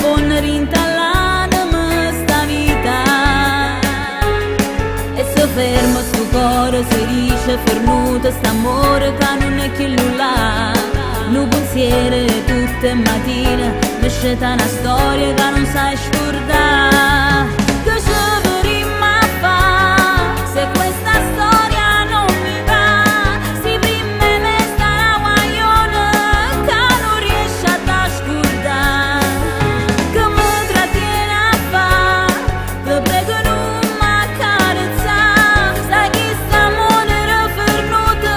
buona rintallata sta vita. E se fermo sto cuore si dice fermuto st'amore che non è che nulla. Nu pensiero tutte mattine mi sceta una storia che non sai scordare. Che ci vorremmo a fare se questa storia non mi va? Si prima me sta una guagliona che non riesce a scordare. Che mi trattiene a fare, ti prego non mi accarezzare. Sai che st'amore era fermato,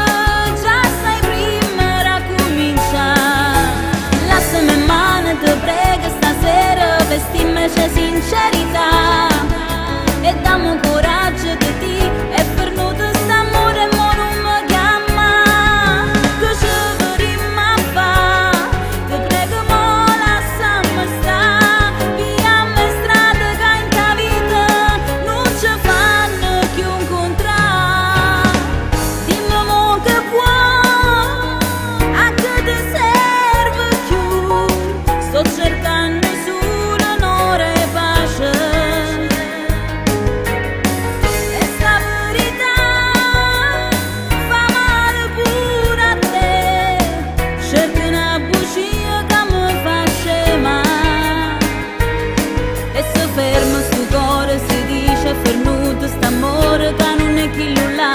già sai prima era cominciare. Lasciami in mano, ti prego stasera, vestimi c'è sincerità. E dammi un coraggio di te, è venuto st'amore e mo non mi chiama. Che ci vorremmo a fare? Ti prego mo lasciami stare. Pigliamo strade che in ta vita non ci fanno più incontrare. Dimmi mo che vuoi, a che ti serve più? Sto cercando solo onore e pace. E sta verità fa male pure a te. Cerco una bugia che mi fa scema. E se fermo sto cuore si dice fermuto st'amore che non è chi nulla.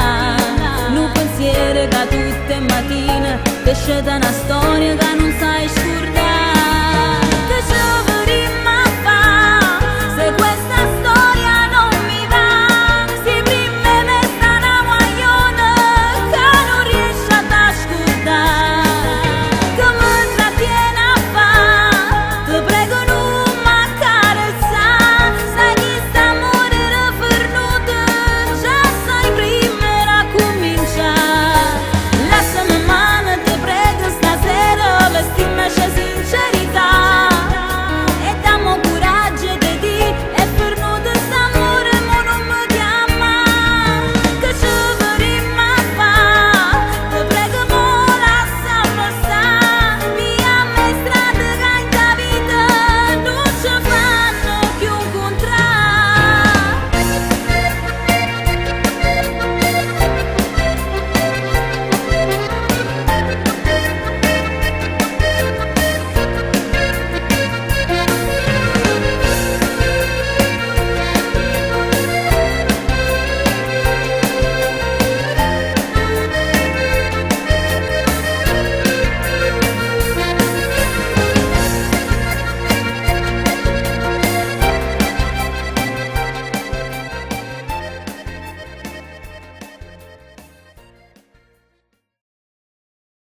Nu pensiero che tutte mattine ti sceta una storia che